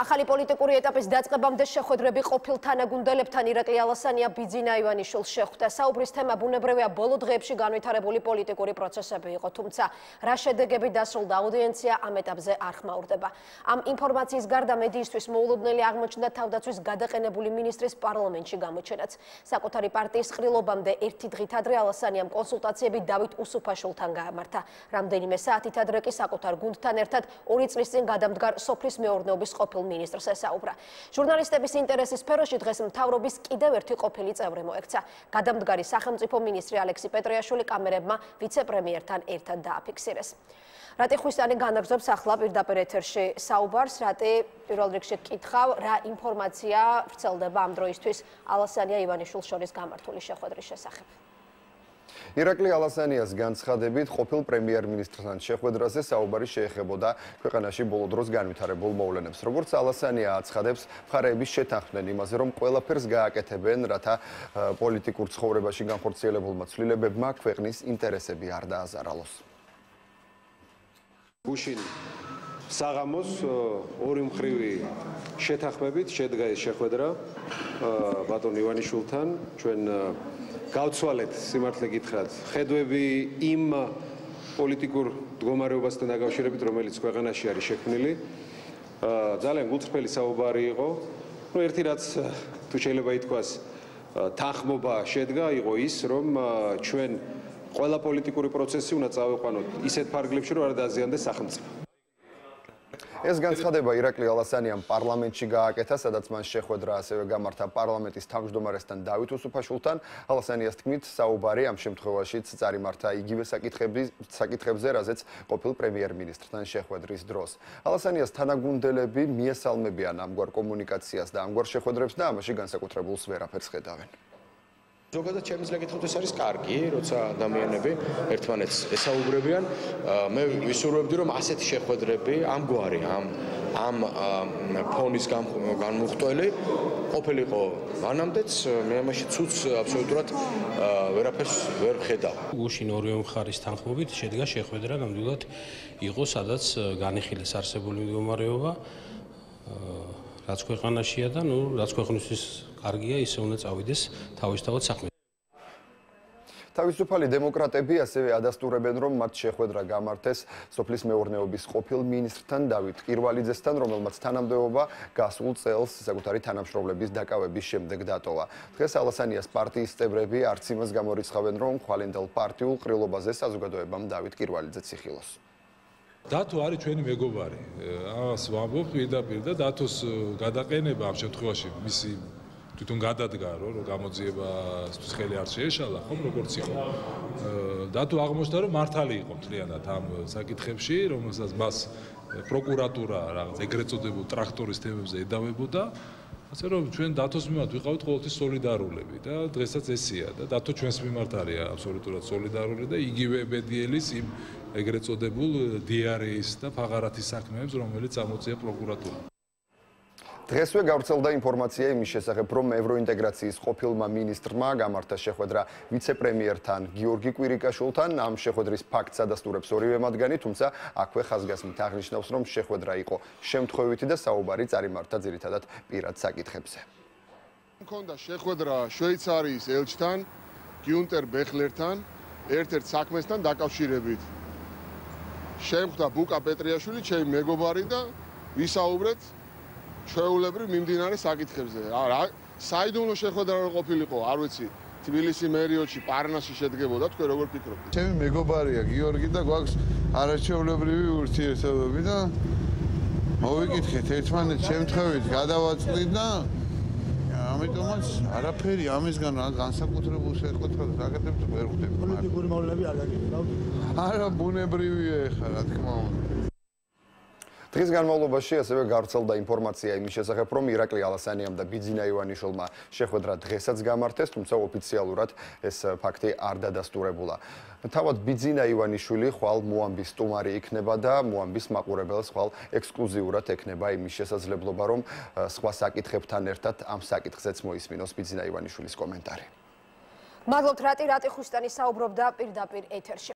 ახალი პოლიტიკური ეტაპის დაწყებამდე შეხვედრები ყოფილ თანაგუნდელებთან ირაკლი ალასანია ბიძინა ივანიშვილს შეხვდა. საუბრის თემა ბუნებრივია ბოლო დღეებში განვითარებული პოლიტიკური პროცესები იყო, თუმცა რა შედეგები დასრულდა აუდიენცია ამ ეტაპზე არ ხმაურდება. ამ ინფორმაციის გარდა მედიისთვის მოულოდნელი აღმოჩნდა თავდაცვის გადაყენებული მინისტრის პარლამენტში გამოჩენაც. საკუთარი პარტიის ყრილობამდე ერთი დღით ადრე ალასანიამ კონსულტაციები დავით უსუფაშვილთან გაამართა. რამდენიმე საათით ადრე კი საკუთარ გუნდთან ერთად 2 წლის წინ გადამდგარ სოფლის მეურნეობის ყოფილ მინისტრს ესაუბრა. ჟურნალისტების ინტერესის სფეროში დღეს მთავრობის კიდევ ერთი ყოფილი წევრი მოექცა. გადამდგარი სახელმწიფო მინისტრი ალექსი პეტრიაშვილი კამერებმა ვიცე-პრემიერთან ერთად დააფიქსირეს. რატი ხვისანი განაგრძობს ახლა პირდაპირ ეთერში საუბარს. რატი პირველ რიგში გკითხავ, რა ინფორმაცია ვრცელდება ამ დროისთვის ალასანია ივანიშვილს შორის გამართული შეხვედრის შესახებ? ირაკლი ალასანიას განცხადებით, ყოფილ პრემიერ-მინისტრთან შეხვედრაზე საუბარი შეეხებოდა ქვეყანაში ბოლო დროს განვითარებულ მოვლენებს. როგორც ალასანია აცხადებს, მხარეები შეთანხმდნენ იმაზე, რომ ყველაფერს გააკეთებენ, რათა პოლიტიკურ ცხოვრებაში განხორციელებულმა ცვლილებებმა ქვეყნის ინტერესები არ დააზარალოს. გუშინ საღამოს ორი მხრივი შეთანხმებით შედგა ეს შეხვედრა ბატონ ივანიშვილთან. ჩვენ გავცვალეთ სიმართლე გითხრათ ხედვები იმ პოლიტიკურ მდგომარეობასთან დაკავშირებით, რომელიც ქვეყანაში არის შექმნილი. ძალიან გულწრფელი საუბარი იყო. ერთი რაც თუ შეიძლება ითქვას თანხმობა შედგა, იყო ის, რომ ჩვენ ყველა პოლიტიკური პროცესი უნდა წავიყვანოთ ისეთ ფარგლებში, რომ არ დააზიანდეს სახელმწიფო. ეს განცხადება ირაკლი ალასანიამ პარლამენტში გააკეთა, სადაც მან შეხვედრა ასევე გამართა პარლამენტის თავმჯდომარესთან დავით უსუფაშვილთან. ალასანიას თქმით, საუბარი ამ შემთხვევაშიც წარიმართა იგივე საკითხებზე, რაზეც ყოფილ პრემიერ-მინისტრთან შეხვედრის დროს. ალასანიას თანაგუნდელები მიესალმებიან ამგვარ კომუნიკაციას და ამგვარ შეხვედრებს და ამაში განსაკუთრებულს ვერაფერს ხედავენ. ზოგადად ჩემი ძლებით ეს არის კარგი, როცა ადამიანები ერთმანეთს ესაუბრებიან. მე ვისურვებდი, რომ ასეთი შეხვედრები ამგვარი ამ ფონის განმუხტველი ყოფილიყო მანამდეც. მე ამაში ცუც აბსოლუტურად ვერაფერს ვერ ვხედავ. გუშინ ორივე მხარის თანხმობით შედგა შეხვედრა, ნამდვილად იყო, სადაც განიხილეს არსებული მდგომარეობა, რაც ქვეყანაშია და რაც ქვეყნისთვის კარგია, ისე უნდა წავიდეს თავისთავად საქმე. თავისუფალი დემოკრატები ასევე ადასტურებენ, რომ მათ შეხვედრა გამართეს სოფლის მეურნეობის ყოფილ მინისტრთან დავით კირვალიძესთან, რომელმაც თანამდებობა გასულ წელს საკუთარი თანამშრომლების დაკავების შემდეგ დატოვა. დღეს ალასანიას პარტიის წევრები არც იმას გამორიცხავენ, რომ ხვალინდელ პარტიულ ყრილობაზე საზოგადოებამ დავით კირვალიძეც იხილოს. დათო არის ჩვენი მეგობარი. ამას ვამბობ პირდაპირ და დათოს გადაყენება ამ შემთხვევაში მისი თვითონ გადადგა, რომ გამოძიებასთვის ხელი არ შეეშალა, ხომ როგორც იყო. დათო აღმოჩნდა, რომ მართალი იყო მთლიანად ამ საკითხებში, რომელსაც მას პროკურატურა რაღაც ეგრეთ წოდებულ ტრაქტორის თემებზე ედავებოდა. ასე რომ ჩვენ დათოს მიმართ ვიყავით ყოველთვის სოლიდარულები და დღესაც ესია და დათო ჩვენს მიმართ არის აბსოლუტურად სოლიდარული და იგივე ბედიელის იმ ეგრეთ წოდებულ დიარეის და ფაღარათის საქმეებს, რომელიც ამოწია პროკურატურა. დღესვე გავრცელდა ინფორმაცია იმის შესახებ, რომ ევროინტეგრაციის ყოფილმა მინისტრმა გამართა შეხვედრა ვიცე-პრემიერთან გიორგი კვირიკაშვილთან. ამ შეხვედრის ფაქტს ადასტურებს ორივე მათგანი, თუმცა აქვე ხაზგასმით აღნიშნავს, რომ შეხვედრა იყო შემთხვევითი და საუბარი წარიმართა ძირითადად პირად საკითხებზე. მქონდა შეხვედრა შვეიცარიის ელჩთან, გიუნტერ ბეხლერთან, ერთ-ერთ საქმესთან დაკავშირებით. შემხვდა ბუკა პეტრიაშვილი, ჩემი მეგობარი და ვისაუბრეთ ჩვეულებრივ მიმდინარე საკითხებზე. საიდუმლო შეხვედრა რო ყოფილიყო, არ ვიცი, თბილისი მერიოში, პარნასში შედგებოდა, თქვენ როგორ ფიქრობთ? ჩემი მეგობარია გიორგი და გვაქვს არაჩვეულებრივი ურთიერთობები და მოვიკითხეთ ერთმანეთს შემთხვევით გადავაწყდით და ამიტომაც არაფერი ამისგან განსაკუთრებულ შეხვედრას გაკეთებთ ვერ ხვდები. პოლიტიკური მოვლენები არ გაკეთებთ? არა, ბუნებრივია ეხლა, რა თქმა უნდა. დღის განმავლობაში ასევე გავრცელდა ინფორმაცია იმის შესახებ, რომ ირაკლი ალასანიამ და ბიძინა ივანიშვილმა შეხვედრა დღესაც გამართეს, თუმცა ოფიციალურად ეს ფაქტი არ დადასტურებულა. თავად ბიძინა ივანიშვილი ხვალ მოამბის სტუმარი იქნება და მოამბის მაყურებელს ხვალ ექსკლუზიურად ექნება იმის შესაძლებლობა, რომ სხვა საკითხებთან ერთად ამ საკითხზეც მოისმინოს ბიძინა ივანიშვილის კომენტარი. მადლობთ რატი ხვისტანი საუბრობდა პირდაპირ ეთერში.